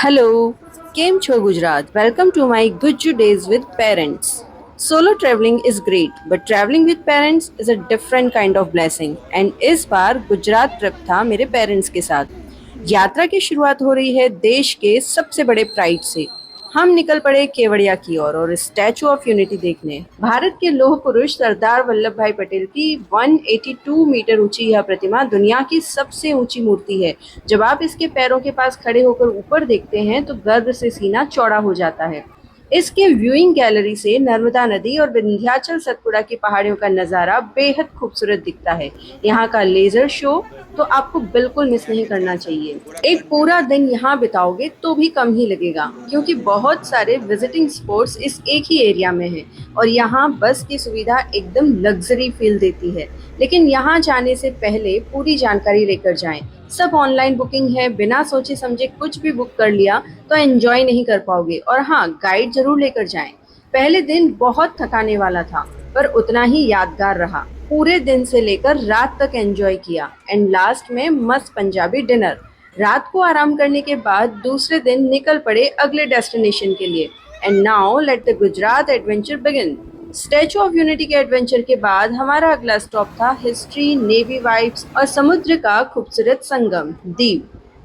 Hello, came to Gujarat. Welcome to my Guju Days with Parents. Solo traveling is great, but traveling with parents is a different kind of blessing. And इस बार Gujarat trip था मेरे parents के साथ। यात्रा की शुरुआत हो रही है देश के सबसे बड़े प्राइड से। हम निकल पड़े केवड़िया की ओर और स्टैचू ऑफ यूनिटी देखने। भारत के लौह पुरुष सरदार वल्लभ भाई पटेल की 182 मीटर ऊंची यह प्रतिमा दुनिया की सबसे ऊंची मूर्ति है। जब आप इसके पैरों के पास खड़े होकर ऊपर देखते हैं तो गर्व से सीना चौड़ा हो जाता है। इसके व्यूइंग गैलरी से नर्मदा नदी और विंध्याचल सतपुड़ा की पहाड़ियों का नजारा बेहद खूबसूरत दिखता है। यहाँ का लेजर शो तो आपको बिल्कुल मिस नहीं करना चाहिए। एक पूरा दिन यहाँ बिताओगे तो भी कम ही लगेगा, क्योंकि बहुत सारे विजिटिंग स्पॉट्स इस एक ही एरिया में हैं और यहाँ बस की सुविधा एकदम लग्जरी फील देती है। लेकिन यहाँ जाने से पहले पूरी जानकारी लेकर जाएं। सब ऑनलाइन बुकिंग है, बिना सोचे समझे कुछ भी बुक कर लिया तो एंजॉय नहीं कर पाओगे। और हाँ, गाइड जरूर लेकर जाएं। पहले दिन बहुत थकाने वाला था, पर उतना ही यादगार रहा। पूरे दिन से लेकर रात तक एंजॉय किया एंड लास्ट में मस्त पंजाबी डिनर। रात को आराम करने के बाद दूसरे दिन निकल पड़े अगले डेस्टिनेशन के लिए। And now let the Gujarat adventure begin. Statue of unity के एडवेंचर के बाद हमारा अगला स्टॉप था हिस्ट्री, नेवी वाइब्स और समुद्र का खूबसूरत संगम Diu.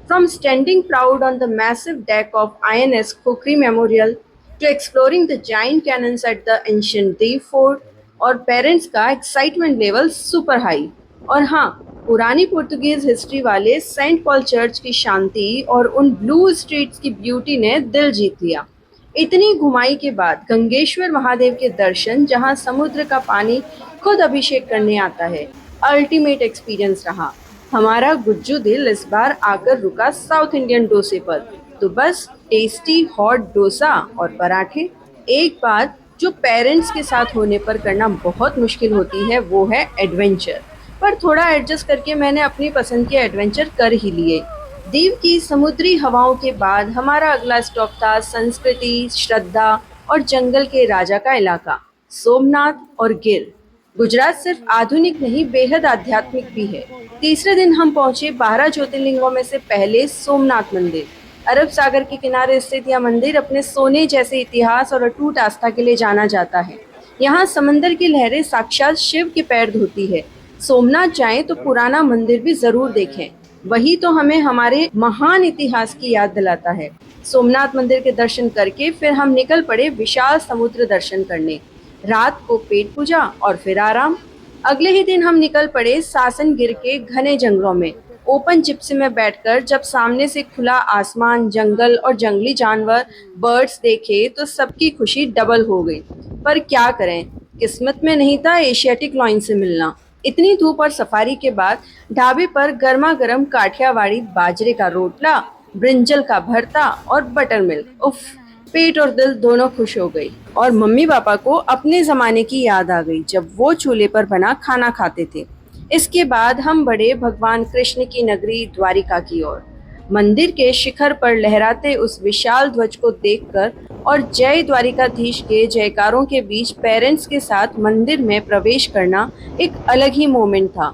From standing proud on the massive deck of INS Khokri Memorial to exploring the giant cannons at the ancient Deep Fort, और पेरेंट्स का एक्साइटमेंट लेवल सुपर हाई। और हाँ, पुरानी पुर्तगीज हिस्ट्री वाले सेंट पॉल चर्च की शांति और उन blue streets की ब्यूटी ने दिल जीत लिया। इतनी घुमाई के बाद गंगेश्वर महादेव के दर्शन, जहाँ समुद्र का पानी खुद अभिषेक करने आता है, अल्टीमेट एक्सपीरियंस रहा। हमारा गुज्जू दिल इस बार आकर रुका साउथ इंडियन डोसे पर। तो बस टेस्टी हॉट डोसा और पराठे। एक बात जो पेरेंट्स के साथ होने पर करना बहुत मुश्किल होती है वो है एडवेंचर, पर थोड़ा एडजस्ट करके मैंने अपनी पसंद के एडवेंचर कर ही लिए। दीव की समुद्री हवाओं के बाद हमारा अगला स्टॉप था संस्कृति, श्रद्धा और जंगल के राजा का इलाका सोमनाथ और गिर। गुजरात सिर्फ आधुनिक नहीं, बेहद आध्यात्मिक भी है। तीसरे दिन हम पहुंचे 12 ज्योतिर्लिंगों में से पहले सोमनाथ मंदिर। अरब सागर के किनारे स्थित यह मंदिर अपने सोने जैसे इतिहास और अटूट आस्था के लिए जाना जाता है। यहाँ समंदर की लहरें साक्षात शिव के पैर धोती है। सोमनाथ जाएं तो पुराना मंदिर भी जरूर देखें, वही तो हमें हमारे महान इतिहास की याद दिलाता है। सोमनाथ मंदिर के दर्शन करके फिर हम निकल पड़े विशाल समुद्र दर्शन करने। रात को पेट पूजा और फिर आराम। अगले ही दिन हम निकल पड़े सासन गिर के घने जंगलों में। ओपन जिप्सी में बैठकर जब सामने से खुला आसमान, जंगल और जंगली जानवर, बर्ड्स देखे तो सबकी खुशी डबल हो गई। पर क्या करें, किस्मत में नहीं था एशियाटिक लॉइन से मिलना। इतनी धूप और सफारी के बाद ढाबे पर गर्मा गर्म काठियावाड़ी बाजरे का रोटला, ब्रिंजल का भरता और बटर मिल्क, उफ, पेट और दिल दोनों खुश हो गई। और मम्मी पापा को अपने जमाने की याद आ गई जब वो चूल्हे पर बना खाना खाते थे। इसके बाद हम बढ़े भगवान कृष्ण की नगरी द्वारिका की ओर। मंदिर के शिखर पर लहराते उस विशाल ध्वज को देखकर और जय द्वारिकाधीश के जयकारों के बीच पेरेंट्स के साथ मंदिर में प्रवेश करना एक अलग ही मोमेंट था।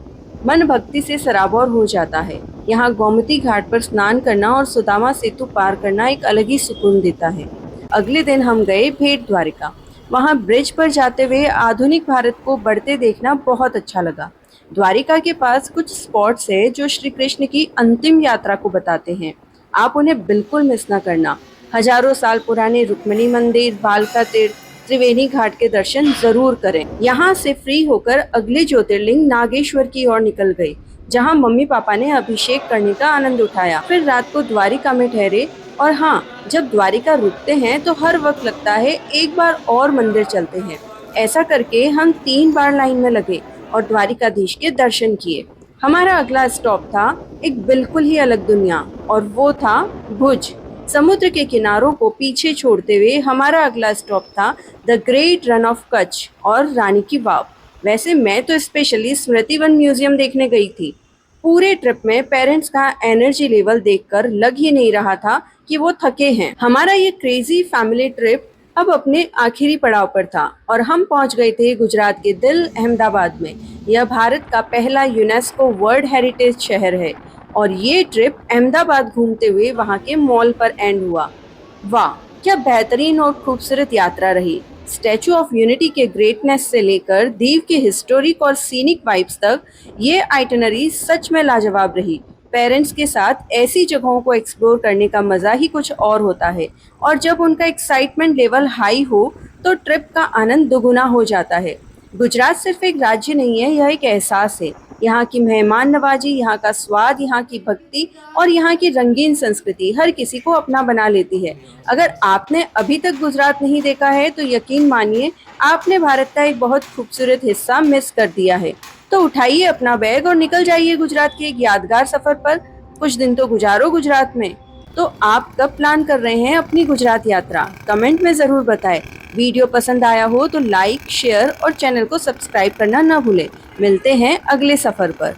मन भक्ति से सराबोर हो जाता है। यहाँ गोमती घाट पर स्नान करना और सुदामा सेतु पार करना एक अलग ही सुकून देता है। अगले दिन हम गए भेट द्वारिका। वहाँ ब्रिज पर जाते हुए आधुनिक भारत को बढ़ते देखना बहुत अच्छा लगा। द्वारिका के पास कुछ स्पॉट्स है जो श्री कृष्ण की अंतिम यात्रा को बताते हैं। आप उन्हें बिल्कुल मिस न करना। हजारों साल पुराने रुक्मिणी मंदिर, बालका तीर्थ, त्रिवेणी घाट के दर्शन जरूर करें। यहाँ से फ्री होकर अगले ज्योतिर्लिंग नागेश्वर की ओर निकल गए, जहाँ मम्मी पापा ने अभिषेक करने का आनंद उठाया। फिर रात को द्वारिका में ठहरे। और हाँ, जब द्वारिका रुकते हैं तो हर वक्त लगता है एक बार और मंदिर चलते हैं। ऐसा करके हम 3 बार लाइन में लगे और द्वारिकाधीश के दर्शन किए। हमारा अगला स्टॉप था एक बिल्कुल ही अलग दुनिया, और वो था भुज। समुद्र के किनारों को पीछे छोड़ते हुए हमारा अगला स्टॉप था the great run of Kutch और रानी की वाव। वैसे मैं तो स्पेशली स्मृति वन म्यूजियम देखने गई थी। पूरे ट्रिप में पेरेंट्स का एनर्जी लेवल देखकर लग ही नहीं रहा था कि वो थके हैं। हमारा ये क्रेजी फैमिली ट्रिप अब अपने आखिरी पड़ाव पर था और हम पहुंच गए थे गुजरात के दिल अहमदाबाद में। यह भारत का पहला यूनेस्को वर्ल्ड हेरिटेज शहर है, और ये ट्रिप अहमदाबाद घूमते हुए वहाँ के मॉल पर एंड हुआ। वाह, क्या बेहतरीन और खूबसूरत यात्रा रही। स्टैचू ऑफ यूनिटी के ग्रेटनेस से लेकर दीव के हिस्टोरिक और सीनिक वाइब्स तक, ये आइटनरी सच में लाजवाब रही। पेरेंट्स के साथ ऐसी जगहों को एक्सप्लोर करने का मज़ा ही कुछ और होता है, और जब उनका एक्साइटमेंट लेवल हाई हो तो ट्रिप का आनंद दोगुना हो जाता है। गुजरात सिर्फ एक राज्य नहीं है, यह एक एहसास है। यहाँ की मेहमान नवाजी, यहाँ का स्वाद, यहाँ की भक्ति और यहाँ की रंगीन संस्कृति हर किसी को अपना बना लेती है। अगर आपने अभी तक गुजरात नहीं देखा है तो यकीन मानिए आपने भारत का एक बहुत खूबसूरत हिस्सा मिस कर दिया है। तो उठाइए अपना बैग और निकल जाइए गुजरात के एक यादगार सफर पर। कुछ दिन तो गुजारो गुजरात में। तो आप कब प्लान कर रहे हैं अपनी गुजरात यात्रा? कमेंट में ज़रूर बताएं। वीडियो पसंद आया हो तो लाइक, शेयर और चैनल को सब्सक्राइब करना ना भूलें। मिलते हैं अगले सफ़र पर।